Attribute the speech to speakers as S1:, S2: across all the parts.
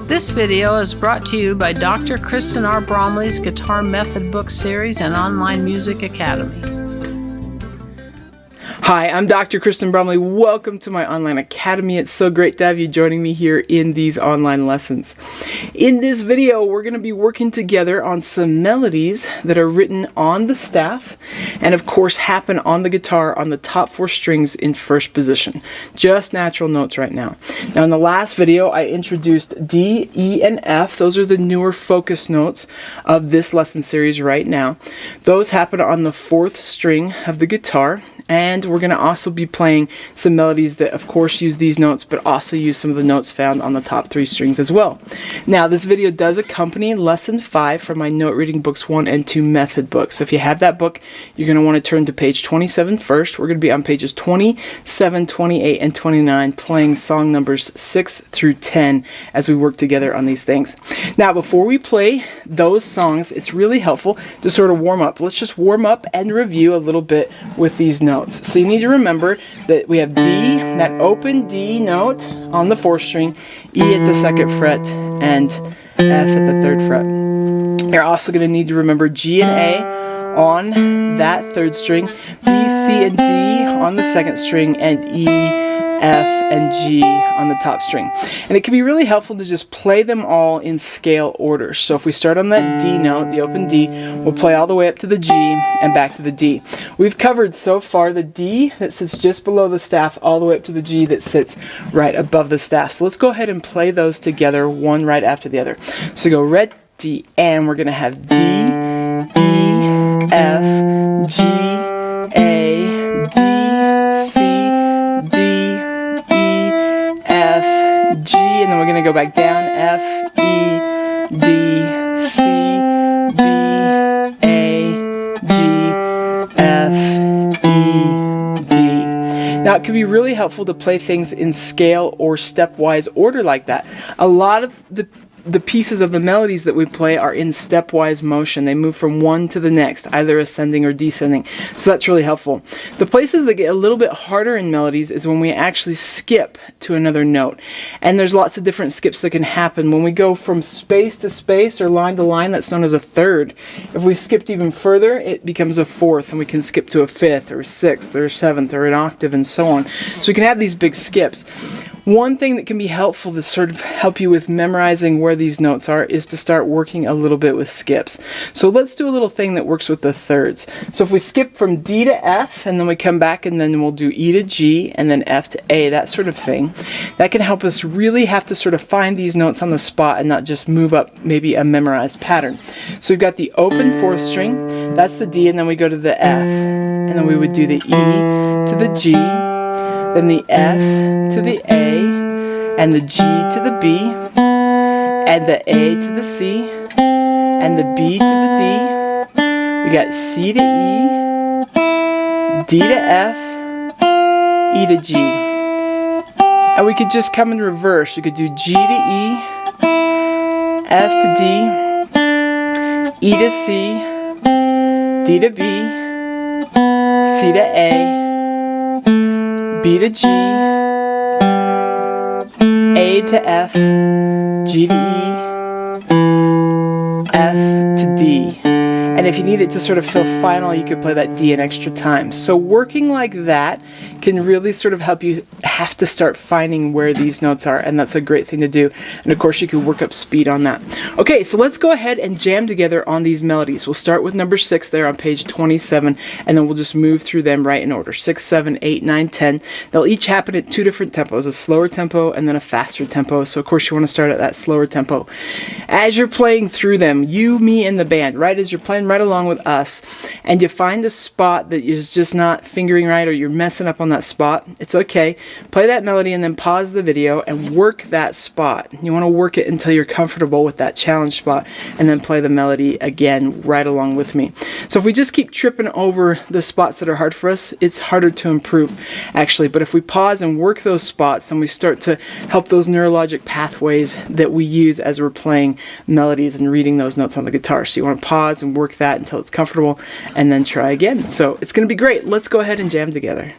S1: This video is brought to you by Dr. Kristen R. Bromley's Guitar Method Book Series and Online Music Academy.
S2: Hi, I'm Dr. Kristen Bromley. Welcome to my online academy. It's so great to have you joining me here in these online lessons. In this video, we're going to be working together on some melodies that are written on the staff and of course happen on the guitar on the top 4 strings in first position. Just natural notes right now. Now in the last video, I introduced D, E, and F. Those are the newer focus notes of this lesson series right now. Those happen on the 4th string of the guitar. And we're going to also be playing some melodies that of course use these notes, but also use some of the notes found on the top 3 strings as well. Now this video does accompany lesson 5 from my note reading books 1 and 2 method book. So if you have that book, you're going to want to turn to page 27 first. We're going to be on pages 27, 28, and 29 playing song numbers 6 through 10 as we work together on these things. Now before we play those songs, it's really helpful to sort of warm up. Let's just warm up and review a little bit with these notes. So you need to remember that we have D, that open D note on the 4th string, E at the 2nd fret, and F at the 3rd fret. You're also going to need to remember G and A on that 3rd string, B, C, and D on the 2nd string, and E, F, and G on the top string. And it can be really helpful to just play them all in scale order. So if we start on that D note, the open D, we'll play all the way up to the G and back to the D. We've covered so far the D that sits just below the staff all the way up to the G that sits right above the staff. So let's go ahead and play those together, one right after the other. So go ready, and we're going to have D, E, F, G, A, B, C, D, G, and then we're going to go back down, F, E, D, C, B, A, G, F, E, D. Now it can be really helpful to play things in scale or stepwise order like that. A lot of the pieces of the melodies that we play are in stepwise motion. They move from one to the next, either ascending or descending. So that's really helpful. The places that get a little bit harder in melodies is when we actually skip to another note. And there's lots of different skips that can happen. When we go from space to space or line to line, that's known as a 3rd. If we skipped even further, it becomes a 4th, and we can skip to a 5th or a 6th or a 7th or an octave and so on. So we can have these big skips. One thing that can be helpful to sort of help you with memorizing where these notes are is to start working a little bit with skips. So let's do a little thing that works with the 3rds. So if we skip from D to F and then we come back and then we'll do E to G and then F to A, that sort of thing, that can help us really have to sort of find these notes on the spot and not just move up maybe a memorized pattern. So we've got the open 4th string, that's the D, and then we go to the F, and then we would do the E to the G, then the F to the A, and the G to the B, and the A to the C, and the B to the D. We got C to E, D to F, E to G. And we could just come in reverse. We could do G to E, F to D, E to C, D to B, C to A, B to G, A to F, G to E, F to D. And if you need it to sort of feel final, you could play that D an extra time. So working like that can really sort of help you have to start finding where these notes are, and that's a great thing to do. And of course you can work up speed on that. Okay, so let's go ahead and jam together on these melodies. We'll start with number 6 there on page 27, and then we'll just move through them right in order. 6, 7, 8, 9, 10. They'll each happen at 2 different tempos, a slower tempo and then a faster tempo. So of course you want to start at that slower tempo. As you're playing through them, you, me, and the band, right as you're playing right along with us, and you find a spot that is just not fingering right or you're messing up on that spot, it's okay. Play that melody and then pause the video and work that spot. You want to work it until you're comfortable with that challenge spot, and then play the melody again right along with me. So if we just keep tripping over the spots that are hard for us, it's harder to improve actually. But if we pause and work those spots, then we start to help those neurologic pathways that we use as we're playing melodies and reading those notes on the guitar. So you want to pause and work that until it's comfortable, and then try again. So it's going to be great. Let's go ahead and jam together.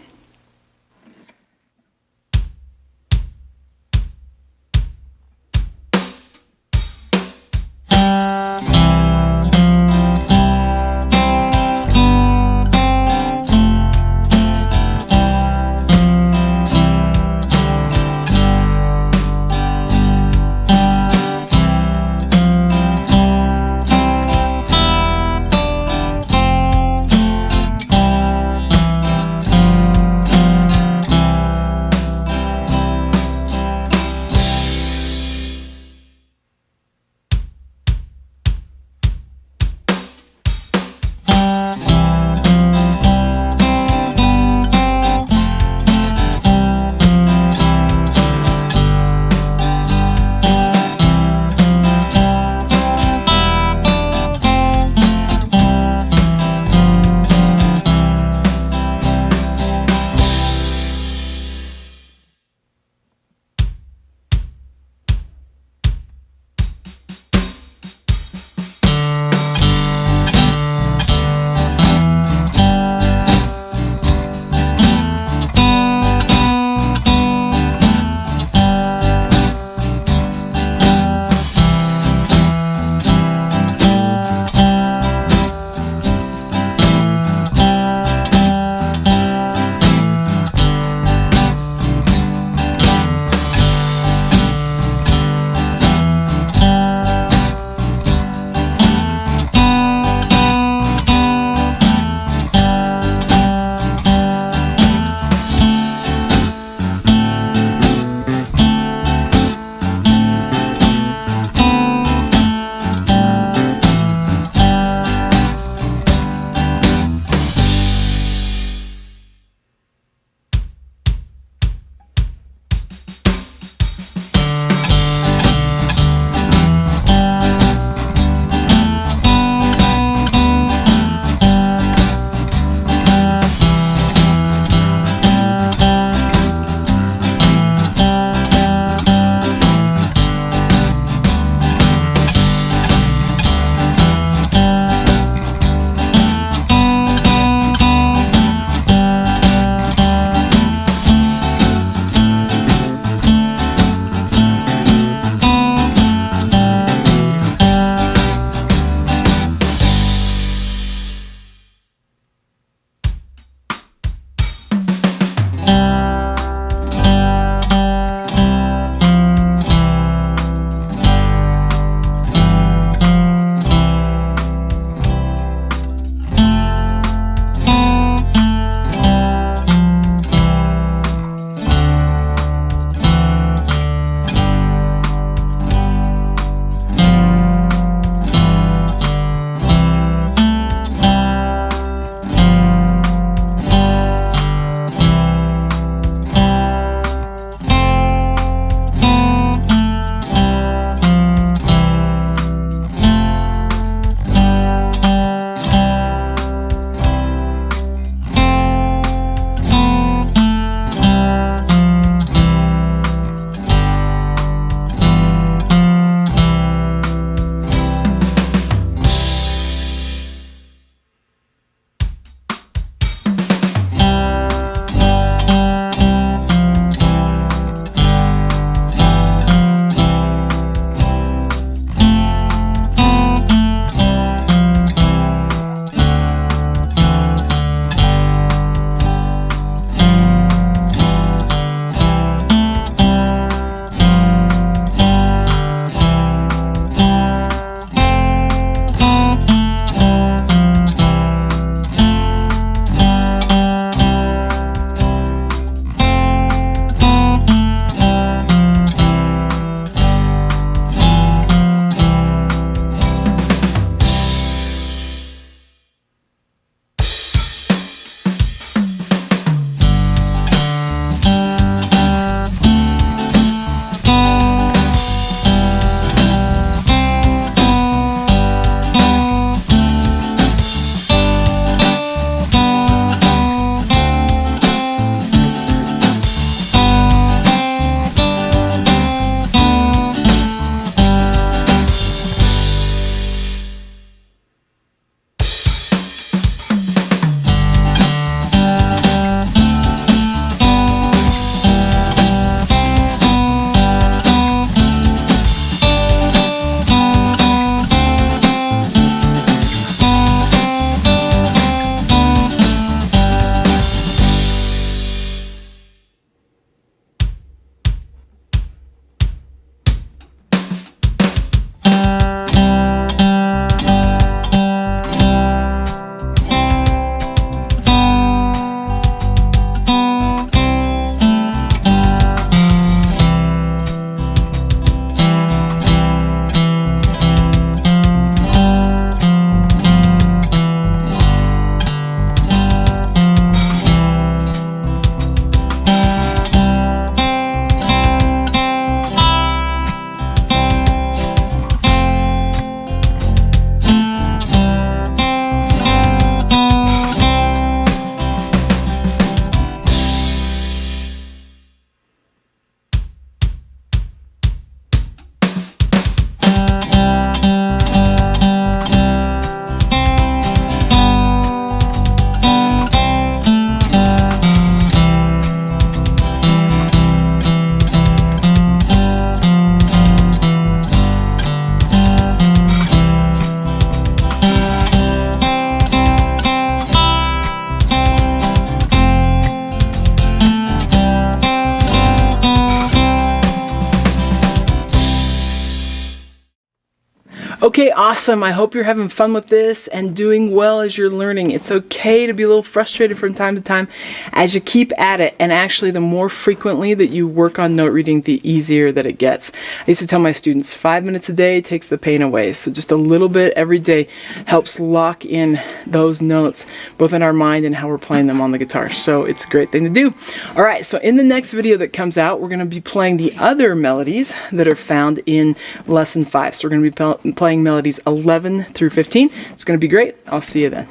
S2: Okay, awesome. I hope you're having fun with this and doing well as you're learning. It's okay to be a little frustrated from time to time as you keep at it. And actually, the more frequently that you work on note reading, the easier that it gets. I used to tell my students 5 minutes a day takes the pain away. So just a little bit every day helps lock in those notes, both in our mind and how we're playing them on the guitar. So it's a great thing to do. All right, so in the next video that comes out, we're going to be playing the other melodies that are found in Lesson 5. So we're going to be playing melodies 11 through 15. It's going to be great. I'll see you then.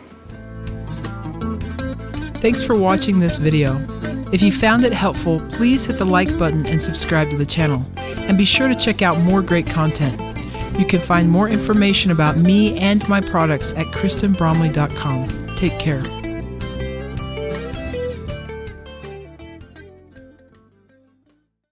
S3: Thanks for watching this video. If you found it helpful, please hit the like button and subscribe to the channel. And be sure to check out more great content. You can find more information about me and my products at KristenBromley.com. Take care.